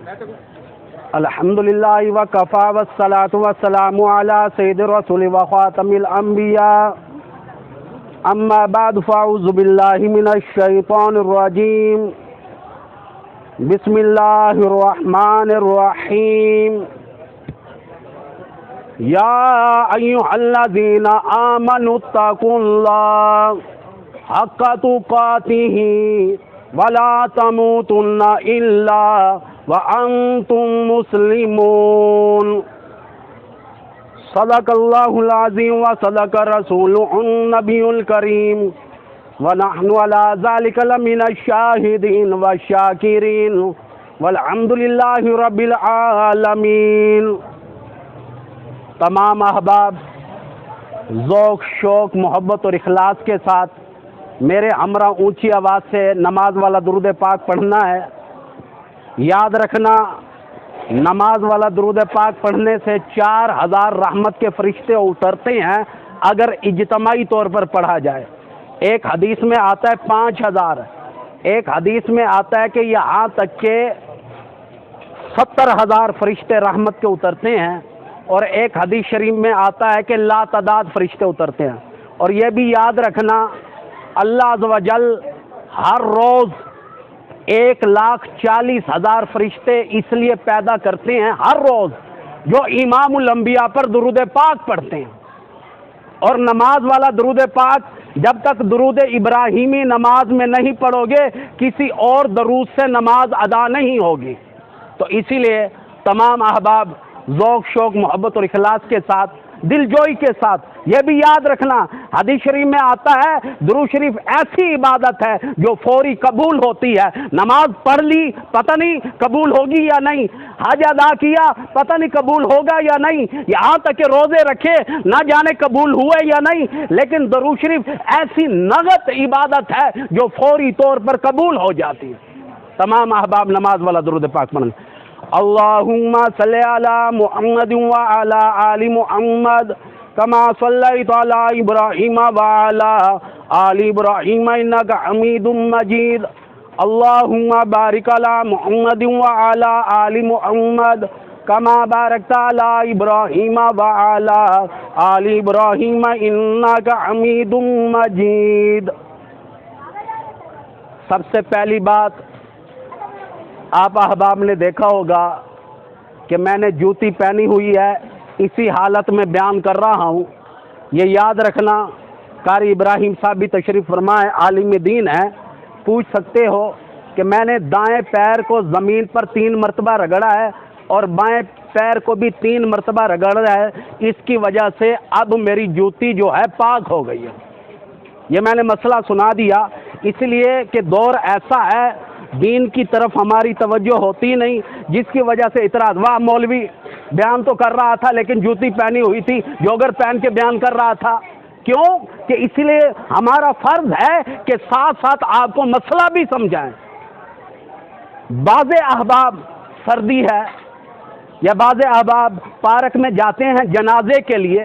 الحمدللہ وکفا والصلاۃ والسلام علی سید الرسول وخاتم الانبیاء اما بعد فاعوذ باللہ من الشیطان الرجیم بسم اللہ الرحمن الرحیم یا ایھا الذین آمنوا اتقوا اللہ حق تقاتہ ولا تموتن الا وانتم مسلمون صدق اللہ العظیم وصدق رسولہ النبی الکریم ونحن علی ذلک لمن الشاہدین والشاکرین والحمد للہ رب العالمین۔ تمام احباب ذوق شوق محبت اور اخلاص کے ساتھ میرے ہمراہ اونچی آواز سے نماز والا درود پاک پڑھنا ہے۔ یاد رکھنا، نماز والا درود پاک پڑھنے سے 4000 رحمت کے فرشتے اترتے ہیں اگر اجتماعی طور پر پڑھا جائے۔ ایک حدیث میں آتا ہے 5000، ایک حدیث میں آتا ہے کہ یہاں تک کہ 70000 فرشتے رحمت کے اترتے ہیں، اور ایک حدیث شریف میں آتا ہے کہ لا تعداد فرشتے اترتے ہیں۔ اور یہ بھی یاد رکھنا، اللہ عز و جل ہر روز 1,40,000 فرشتے اس لیے پیدا کرتے ہیں ہر روز جو امام الانبیاء پر درود پاک پڑھتے ہیں۔ اور نماز والا درود پاک جب تک درود ابراہیمی نماز میں نہیں پڑھو گے کسی اور درود سے نماز ادا نہیں ہوگی۔ تو اسی لیے تمام احباب ذوق شوق محبت اور اخلاص کے ساتھ دل جوئی کے ساتھ یہ بھی یاد رکھنا، حدیث شریف میں آتا ہے درود شریف ایسی عبادت ہے جو فوری قبول ہوتی ہے۔ نماز پڑھ لی پتہ نہیں قبول ہوگی یا نہیں، حج ادا کیا پتہ نہیں قبول ہوگا یا نہیں، یہاں تک کہ روزے رکھے نہ جانے قبول ہوئے یا نہیں، لیکن درود شریف ایسی نغت عبادت ہے جو فوری طور پر قبول ہو جاتی ہے۔ تمام احباب نماز والا درود پاک پڑھیں۔ اللہم صلی علی محمد وعلی آل محمد کما صلیت علی ابراہیم وعلی آل ابراہیم انک حمید مجید۔ اللہم بارک علی محمد وعلی آل محمد کما بارکت علی ابراہیم وعلی آل ابراہیم انک حمید مجید۔ سب سے پہلی بات، آپ احباب نے دیکھا ہوگا کہ میں نے جوتی پہنی ہوئی ہے، اسی حالت میں بیان کر رہا ہوں۔ یہ یاد رکھنا، قاری ابراہیم صاحب بھی تشریف فرمائے، عالم دین ہے، پوچھ سکتے ہو کہ میں نے دائیں پیر کو زمین پر 3 مرتبہ رگڑا ہے اور بائیں پیر کو بھی 3 مرتبہ رگڑا ہے، اس کی وجہ سے اب میری جوتی جو ہے پاک ہو گئی ہے۔ یہ میں نے مسئلہ سنا دیا اس لیے کہ دور ایسا ہے دین کی طرف ہماری توجہ ہوتی نہیں، جس کی وجہ سے اعتراض، واہ مولوی بیان تو کر رہا تھا لیکن جوتی پہنی ہوئی تھی، جوگر پہن کے بیان کر رہا تھا۔ کیوں کہ اس لیے ہمارا فرض ہے کہ ساتھ ساتھ آپ کو مسئلہ بھی سمجھائیں۔ بعض احباب سردی ہے یا بعض احباب پارک میں جاتے ہیں جنازے کے لیے،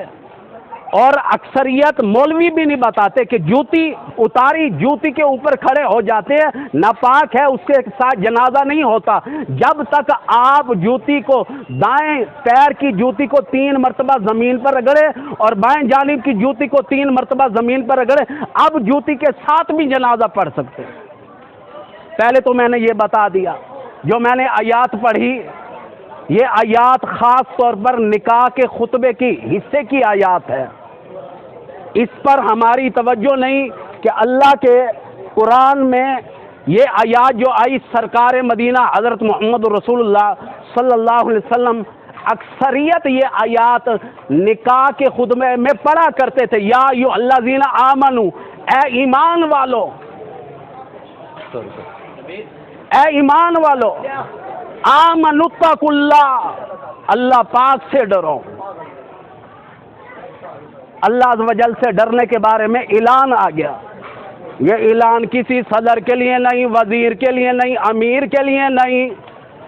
اور اکثریت مولوی بھی نہیں بتاتے کہ جوتی اتاری، جوتی کے اوپر کھڑے ہو جاتے ہیں، ناپاک ہے، اس کے ساتھ جنازہ نہیں ہوتا جب تک آپ جوتی کو، دائیں پیر کی جوتی کو 3 مرتبہ زمین پر رگڑے اور بائیں جانب کی جوتی کو 3 مرتبہ زمین پر رگڑے، اب جوتی کے ساتھ بھی جنازہ پڑھ سکتے ہیں۔ پہلے تو میں نے یہ بتا دیا، جو میں نے آیات پڑھی یہ آیات خاص طور پر نکاح کے خطبے کی حصے کی آیات ہے، اس پر ہماری توجہ نہیں کہ اللہ کے قرآن میں یہ آیات جو آئی سرکار مدینہ حضرت محمد رسول اللہ صلی اللہ علیہ وسلم اکثریت یہ آیات نکاح کے خطبے میں پڑھا کرتے تھے۔ یا ایھا الذین آمنو، اے ایمان والو، اے ایمان والو، آمنوا اتقوا اللہ، اللہ پاک سے ڈرو۔ اللہ عز و جل سے ڈرنے کے بارے میں اعلان آ گیا۔ یہ اعلان کسی صدر کے لیے نہیں، وزیر کے لیے نہیں، امیر کے لیے نہیں،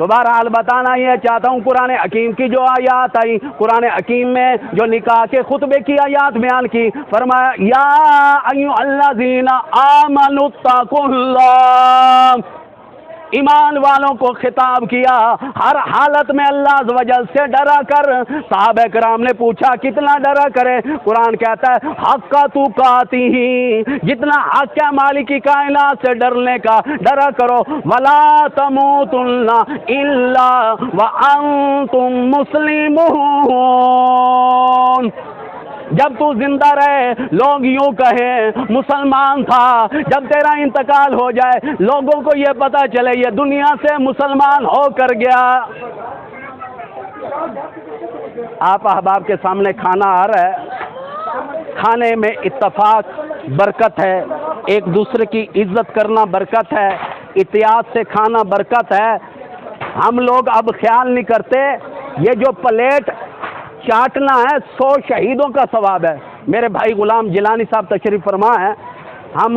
تو بہرحال بتانا یہ چاہتا ہوں قرآن حکیم کی جو آیات آئی، قرآن حکیم میں جو نکاح کے خطبے کی آیات بیان کی، فرمایا یا ایھا الذین آمنوا اتقوا اللہ، ایمان والوں کو خطاب کیا، ہر حالت میں اللہ عز و جل سے ڈرا کر۔ صحابہ کرام نے پوچھا کتنا ڈرا کرے؟ قرآن کہتا ہے حق تقاتہ، جتنا حق ہے مالک کائنات سے ڈرنے کا ڈرا کرو، ولا تموتن الا وانتم مسلمون۔ جب تو زندہ رہے لوگ یوں کہیں مسلمان تھا، جب تیرا انتقال ہو جائے لوگوں کو یہ پتہ چلے یہ دنیا سے مسلمان ہو کر گیا۔ آپ احباب کے سامنے کھانا آ رہا ہے، کھانے میں اتفاق برکت ہے، ایک دوسرے کی عزت کرنا برکت ہے، احتیاط سے کھانا برکت ہے۔ ہم لوگ اب خیال نہیں کرتے یہ جو پلیٹ چاٹنا ہے 100 شہیدوں کا ثواب ہے۔ میرے بھائی غلام جیلانی صاحب تشریف فرما ہے، ہم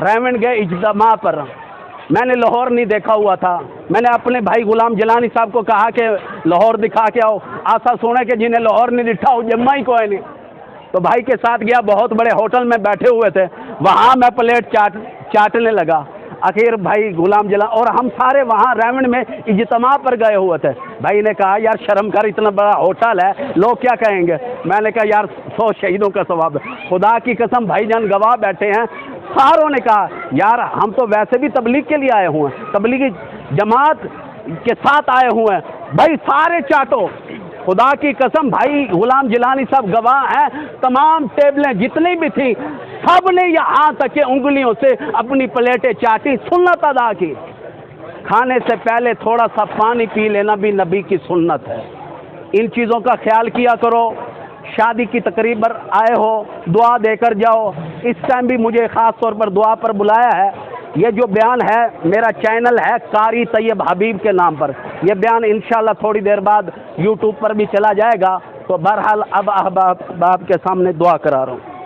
ریونڈ گئے اجتماع پر، میں نے لاہور نہیں دیکھا ہوا تھا، میں نے اپنے بھائی غلام جیلانی صاحب کو کہا کہ لاہور دکھا کے آؤ، آسا سونے کہ جنہیں لاہور نہیں دکھا ہو جمع ہی کوئی نہیں، تو بھائی کے ساتھ گیا، بہت بڑے ہوٹل میں بیٹھے ہوئے تھے، وہاں میں پلیٹ چاٹنے لگا، آخر بھائی غلام جیلانی اور ہم سارے وہاں ریونڈ میں اجتماع پر گئے ہوئے تھے، بھائی نے کہا یار شرم کر، اتنا بڑا ہوٹل ہے لوگ کیا کہیں گے؟ میں نے کہا یار 100 شہیدوں کا ثواب ہے، خدا کی قسم بھائی جان گواہ بیٹھے ہیں، ساروں نے کہا یار ہم تو ویسے بھی تبلیغ کے لیے آئے ہوئے ہیں، تبلیغی جماعت کے ساتھ آئے ہوئے ہیں، بھائی سارے چاٹو، خدا کی قسم بھائی غلام جیلانی صاحب گواہ ہیں، تمام ٹیبلیں جتنی بھی تھیں سب نے یہاں تک کہ انگلیوں سے اپنی پلیٹیں چاٹی، سنت ادا کی۔ کھانے سے پہلے تھوڑا سا پانی پی لینا بھی نبی کی سنت ہے، ان چیزوں کا خیال کیا کرو۔ شادی کی تقریب پر آئے ہو دعا دے کر جاؤ، اس ٹائم بھی مجھے خاص طور پر دعا پر بلایا ہے۔ یہ جو بیان ہے میرا چینل ہے قاری طیب حبیب کے نام پر، یہ بیان انشاءاللہ تھوڑی دیر بعد یوٹیوب پر بھی چلا جائے گا، تو بہرحال اب احباب کے سامنے دعا کرا رہا ہوں۔